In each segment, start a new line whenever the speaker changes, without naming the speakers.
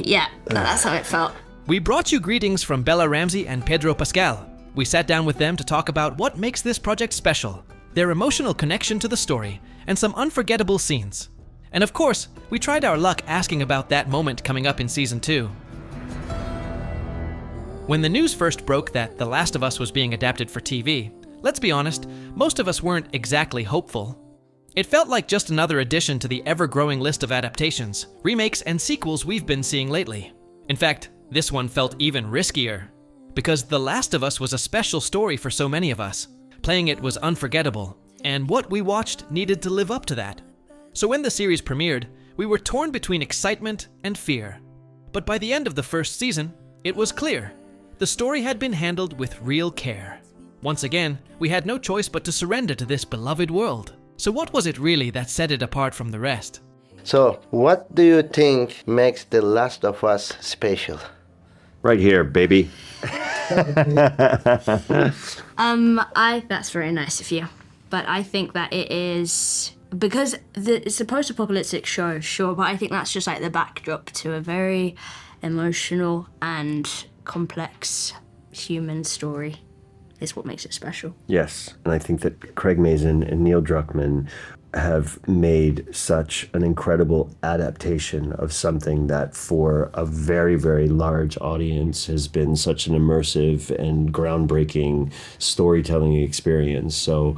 Yeah, that's how it felt.
We brought you greetings from Bella Ramsey and Pedro Pascal. We sat down with them to talk about what makes this project special, their emotional connection to the story, and some unforgettable scenes. And of course, we tried our luck asking about that moment coming up in Season 2. When the news first broke that The Last of Us was being adapted for TV, let's be honest, most of us weren't exactly hopeful. It felt like just another addition to the ever-growing list of adaptations, remakes, and sequels we've been seeing lately. In fact, this one felt even riskier, because The Last of Us was a special story for so many of us. Playing it was unforgettable, and what we watched needed to live up to that. So when the series premiered, we were torn between excitement and fear. But by the end of the first season, it was clear. The story had been handled with real care. Once again, we had no choice but to surrender to this beloved world. So what was it really that set it apart from the rest?
So, what do you think makes The Last of Us special?
Right here, baby.
That's very nice of you. But I think that it is, because it's a post-apocalyptic show, sure, but I think that's just like the backdrop to a very emotional and complex human story is what makes it special.
Yes, and I think that Craig Mazin and Neil Druckmann have made such an incredible adaptation of something that for a very, very large audience has been such an immersive and groundbreaking storytelling experience. So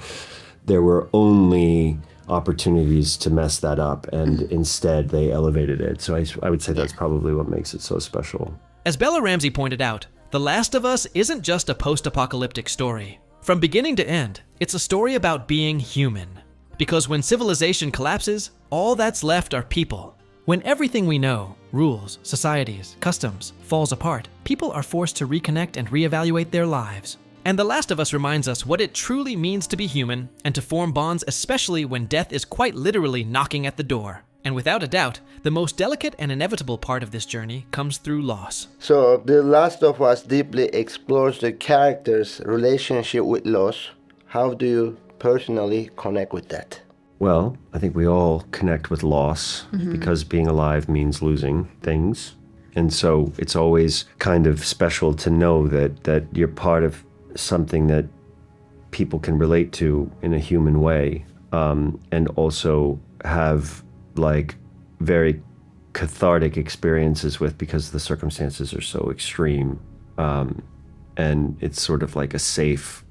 there were only opportunities to mess that up, and instead they elevated it. So I would say that's probably what makes it so special.
As Bella Ramsey pointed out, The Last of Us isn't just a post-apocalyptic story. From beginning to end, it's a story about being human. Because when civilization collapses, all that's left are people. When everything we know, rules, societies, customs, falls apart, people are forced to reconnect and reevaluate their lives. And The Last of Us reminds us what it truly means to be human and to form bonds, especially when death is quite literally knocking at the door. And without a doubt, the most delicate and inevitable part of this journey comes through loss.
So, The Last of Us deeply explores the character's relationship with loss. How do you personally connect with that?
Well, I think we all connect with loss because being alive means losing things. And so it's always kind of special to know that you're part of something that people can relate to in a human way, and also have like very cathartic experiences with, because the circumstances are so extreme. And it's sort of like a safe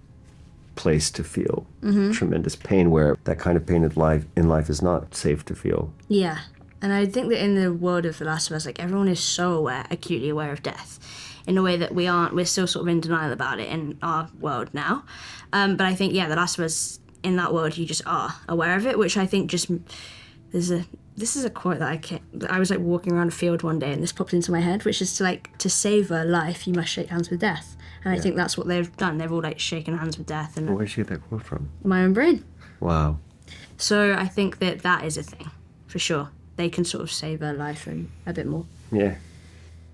place to feel tremendous pain, where that kind of pain in life is not safe to feel.
Yeah, and I think that in the world of The Last of Us, like everyone is so aware, acutely aware of death, in a way that we aren't. We're still sort of in denial about it in our world now. But I think, The Last of Us, in that world, you just are aware of it, which I think just this is a quote that I was like walking around a field one day and this popped into my head, which is to savor life, you must shake hands with death. And I think that's what they've done. They've all like shaken hands with death. And
Where'd you get that quote from?
my own brain.
Wow.
So I think that is a thing, for sure. They can sort of savor life and a bit more.
Yeah.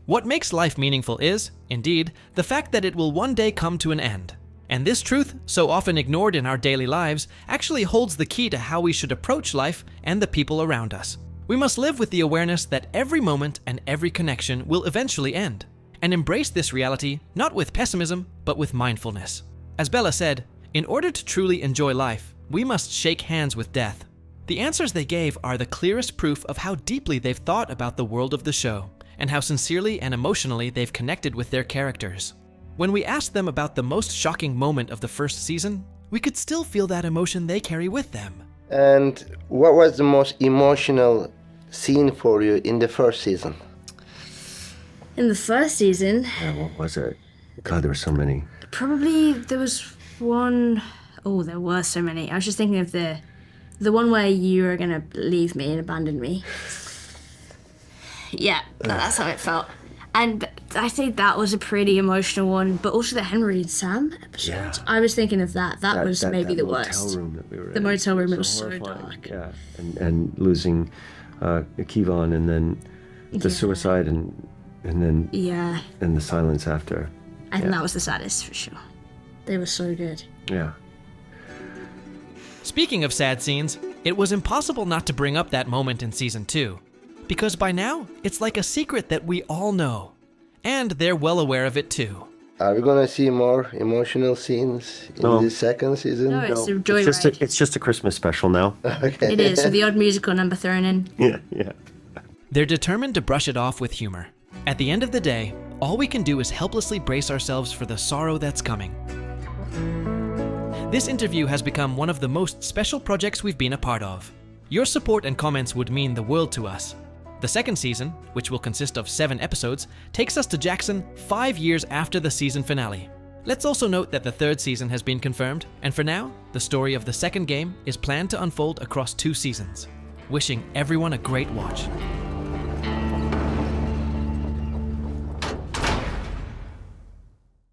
What makes life meaningful is, indeed, the fact that it will one day come to an end. And this truth, so often ignored in our daily lives, actually holds the key to how we should approach life and the people around us. We must live with the awareness that every moment and every connection will eventually end, and embrace this reality not with pessimism, but with mindfulness. As Bella said, in order to truly enjoy life, we must shake hands with death. The answers they gave are the clearest proof of how deeply they've thought about the world of the show, and how sincerely and emotionally they've connected with their characters. When we asked them about the most shocking moment of the first season, we could still feel that emotion they carry with them.
And what was the most emotional scene for you in the first season?
In the first season,
Yeah, what was it? God, there were so many.
probably there was one. Oh, there were so many. I was just thinking of the one where you were gonna leave me and abandon me. Yeah, that's how it felt. And I think that was a pretty emotional one, but also the Henry and Sam episode.
Yeah.
I was thinking of that. That was maybe the worst.
Motel room that we were
The
in.
motel room, it was so
horrifying.
dark.
Yeah, and losing Kevon, and then the suicide, and then
Yeah,
and the silence after.
I think that was the saddest for sure. They were so good.
Yeah.
Speaking of sad scenes, it was impossible not to bring up that moment in Season 2. Because by now, it's like a secret that we all know. And they're well aware of it too.
Are we gonna see more emotional scenes in
No.
the second season?
No, it's a
It's
joyride.
it's just a Christmas special now.
Okay.
It is, with the odd musical number thrown in.
Yeah.
They're determined to brush it off with humor. At the end of the day, all we can do is helplessly brace ourselves for the sorrow that's coming. This interview has become one of the most special projects we've been a part of. Your support and comments would mean the world to us. The second season, which will consist of 7 episodes, takes us to Jackson 5 years after the season finale. Let's also note that the third season has been confirmed, and for now, the story of the second game is planned to unfold across 2 seasons. Wishing everyone a great watch.